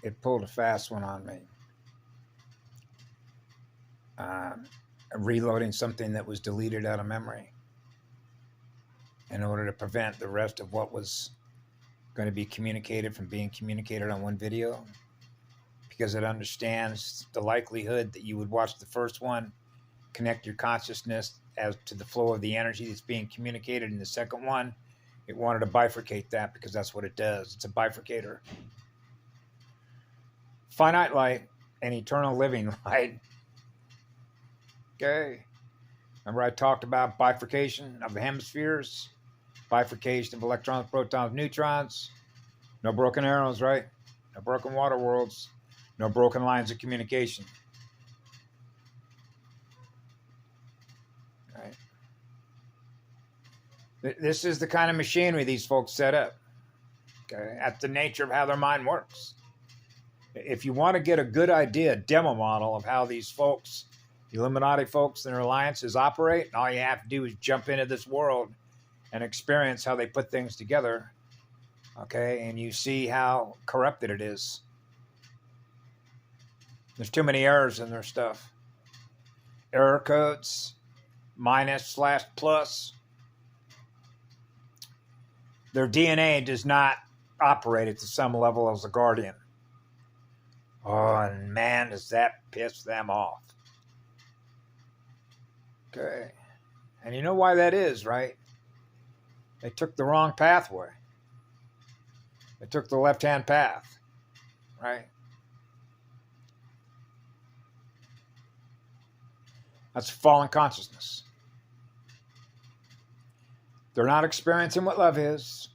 It pulled a fast one on me. Uh, Reloading something that was deleted out of memory in order to prevent the rest of what was going to be communicated from being communicated on one video, because it understands the likelihood that you would watch the first one, connect your consciousness as to the flow of the energy that's being communicated in the second one. It wanted to bifurcate that because that's what it does. It's a bifurcator. Finite light and eternal living light. Okay. Remember I talked about bifurcation of the hemispheres, bifurcation of electrons, protons, neutrons. No broken arrows, right? No broken water worlds. No broken lines of communication. Right? This is the kind of machinery these folks set up. Okay? That's the nature of how their mind works. If you want to get a good idea, demo model of how these folks, the Illuminati folks and their alliances operate, all you have to do is jump into this world and experience how they put things together. Okay, and you see how corrupted it is. There's too many errors in their stuff. Error codes, minus/plus. Their DNA does not operate at the same level as the Guardian. Oh, and man, does that piss them off. Okay. And you know why that is, right? They took the wrong pathway. They took the left-hand path, right? That's fallen consciousness. They're not experiencing what love is,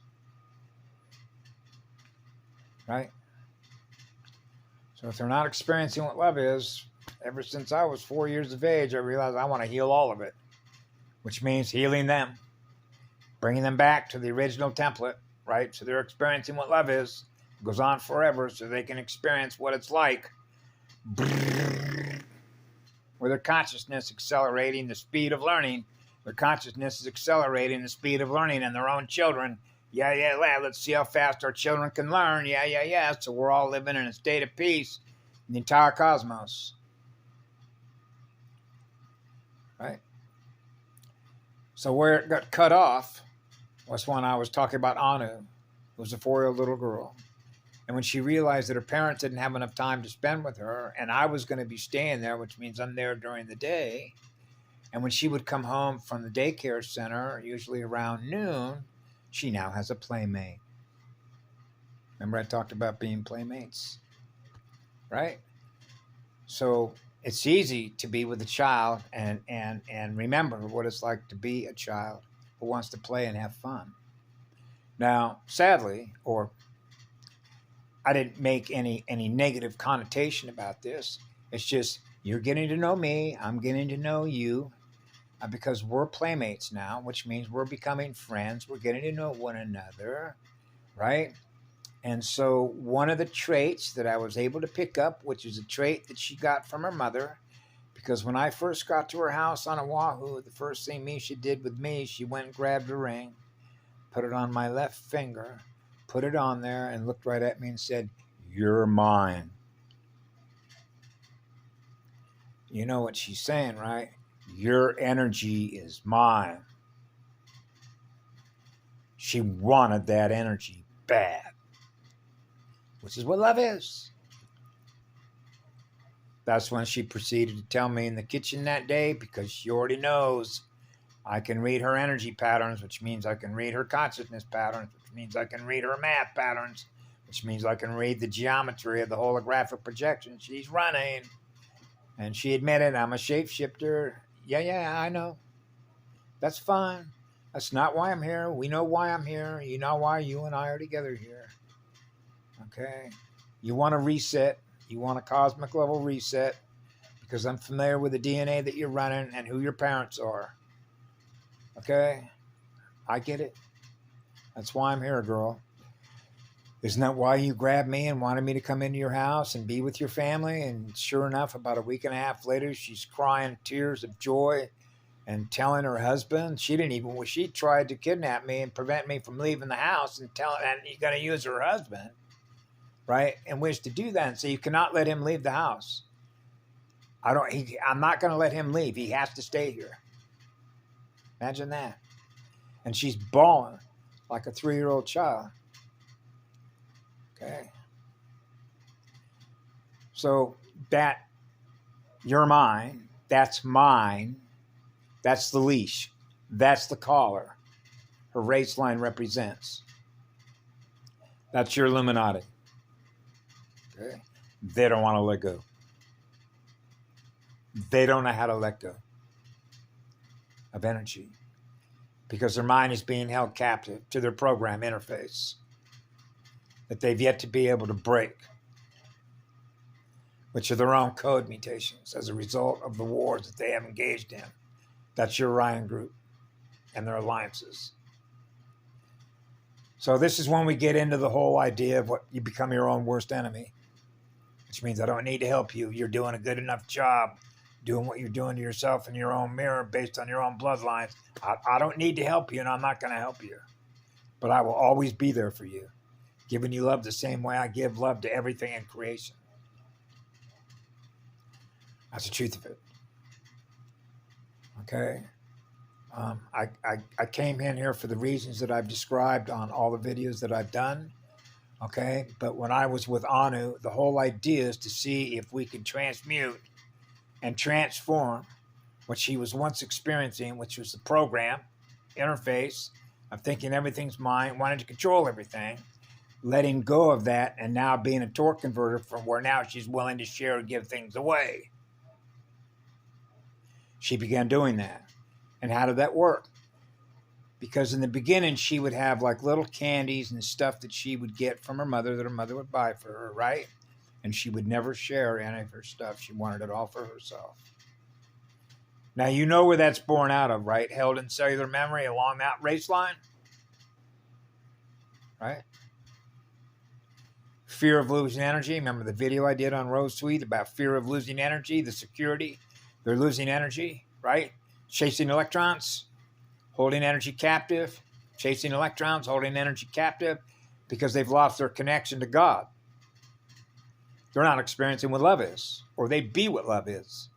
right? So if they're not experiencing what love is, ever since I was 4 years of age, I realized I want to heal all of it, which means healing them, bringing them back to the original template, right? So they're experiencing what love is. It goes on forever so they can experience what it's like. With their consciousness accelerating the speed of learning. Their consciousness is accelerating the speed of learning in their own children. Yeah, let's see how fast our children can learn. Yeah. So we're all living in a state of peace in the entire cosmos. Right? So where it got cut off was when I was talking about Anu, who was a 4-year-old little girl. And when she realized that her parents didn't have enough time to spend with her, and I was going to be staying there, which means I'm there during the day. And when she would come home from the daycare center, usually around noon, she now has a playmate. Remember I talked about being playmates, right? So it's easy to be with a child and remember what it's like to be a child who wants to play and have fun. Now, sadly, or I didn't make any negative connotation about this. It's just you're getting to know me. I'm getting to know you because we're playmates now, which means we're becoming friends. We're getting to know one another, right? And so one of the traits that I was able to pick up, which is a trait that she got from her mother, because when I first got to her house on Oahu, the first thing she did with me, she went and grabbed a ring, put it on my left finger, put it on there, and looked right at me and said, "You're mine." You know what she's saying, right? Your energy is mine. She wanted that energy bad, which is what love is. That's when she proceeded to tell me in the kitchen that day, because she already knows I can read her energy patterns, which means I can read her consciousness patterns, which means I can read her math patterns, which means I can read the geometry of the holographic projection she's running. And she admitted, I'm a shapeshifter. Yeah, I know. That's fine. That's not why I'm here. We know why I'm here. You know why you and I are together here. Okay? You want a reset. You want a cosmic level reset, because I'm familiar with the DNA that you're running and who your parents are. Okay? I get it. That's why I'm here, girl. Isn't that why you grabbed me and wanted me to come into your house and be with your family? And sure enough, about a week and a half later, she's crying tears of joy and telling her husband she tried to kidnap me and prevent me from leaving the house, and you're going to use her husband. right, in which to do that and say, you cannot let him leave the house. I'm not going to let him leave. He has to stay here. Imagine that. And she's bawling like a 3-year-old child. Okay. So that, you're mine. That's mine. That's the leash. That's the collar her race line represents. That's your Illuminati. Okay. They don't want to let go. They don't know how to let go of energy because their mind is being held captive to their program interface that they've yet to be able to break, which are their own code mutations as a result of the wars that they have engaged in. That's your Orion group and their alliances. So this is when we get into the whole idea of what you become your own worst enemy, which means I don't need to help you. You're doing a good enough job doing what you're doing to yourself in your own mirror based on your own bloodlines. I don't need to help you, and I'm not going to help you. But I will always be there for you, giving you love the same way I give love to everything in creation. That's the truth of it. Okay? I came in here for the reasons that I've described on all the videos that I've done. Okay? But when I was with Anu, the whole idea is to see if we could transmute and transform what she was once experiencing, which was the program interface of thinking everything's mine, wanting to control everything, letting go of that, and now being a torque converter from where now she's willing to share and give things away. She began doing that. And how did that work? Because in the beginning, she would have like little candies and stuff that she would get from her mother that her mother would buy for her, right? And she would never share any of her stuff. She wanted it all for herself. Now, you know where that's born out of, right? Held in cellular memory along that race line, right? Fear of losing energy. Remember the video I did on Rose Sweet about fear of losing energy, the security? They're losing energy, right? Chasing electrons, holding energy captive, chasing electrons, holding energy captive because they've lost their connection to God. They're not experiencing what love is, or they be what love is.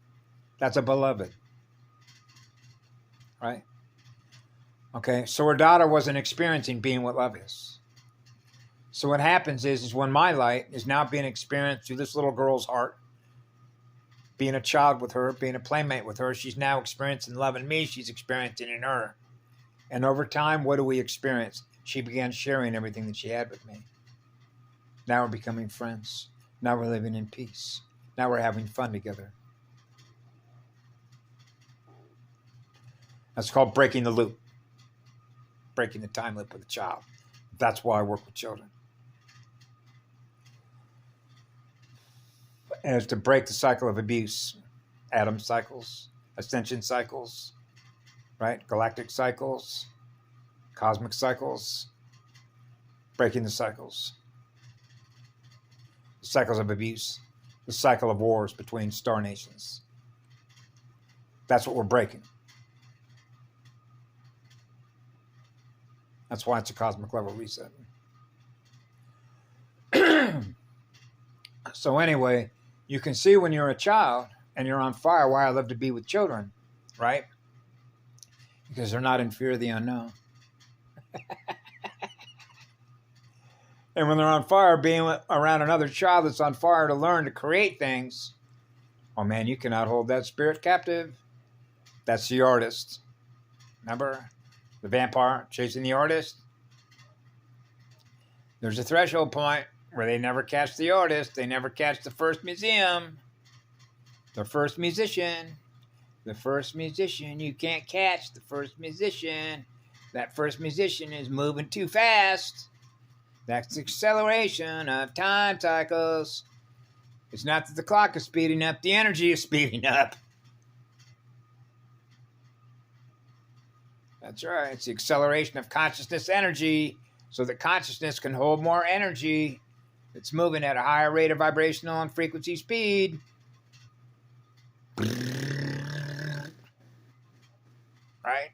That's a beloved. Right? Okay, so her daughter wasn't experiencing being what love is. So what happens is when my light is now being experienced through this little girl's heart, being a child with her, being a playmate with her, she's now experiencing love in me, she's experiencing in her. And over time, what do we experience? She began sharing everything that she had with me. Now we're becoming friends. Now we're living in peace. Now we're having fun together. That's called breaking the loop. Breaking the time loop with a child. That's why I work with children. And it's to break the cycle of abuse. Atom cycles, ascension cycles, right? Galactic cycles, cosmic cycles. Breaking the cycles. The cycles of abuse. The cycle of wars between star nations. That's what we're breaking. That's why it's a cosmic level reset. So anyway, you can see when you're a child and you're on fire why I love to be with children, right? Because they're not in fear of the unknown. And when they're on fire, being around another child that's on fire to learn to create things, oh man, you cannot hold that spirit captive. That's the artist. Remember? The vampire chasing the artist. There's a threshold point where they never catch the artist. They never catch the first museum. The first musician. The first musician. You can't catch the first musician. That first musician is moving too fast. That's the acceleration of time cycles. It's not that the clock is speeding up. The energy is speeding up. That's right. It's the acceleration of consciousness energy so that consciousness can hold more energy. It's moving at a higher rate of vibrational and frequency speed. Right?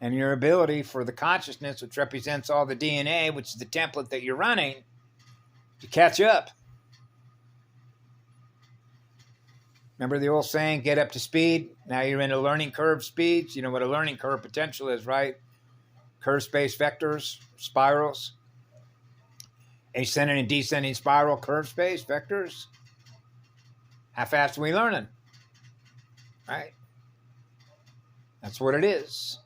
and your ability for the consciousness, which represents all the DNA, which is the template that you're running, to catch up. Remember the old saying, get up to speed? Now you're in a learning curve speeds. You know what a learning curve potential is, right? Curve space vectors, spirals. Ascending and descending spiral, curve space vectors. How fast are we learning? Right? That's what it is.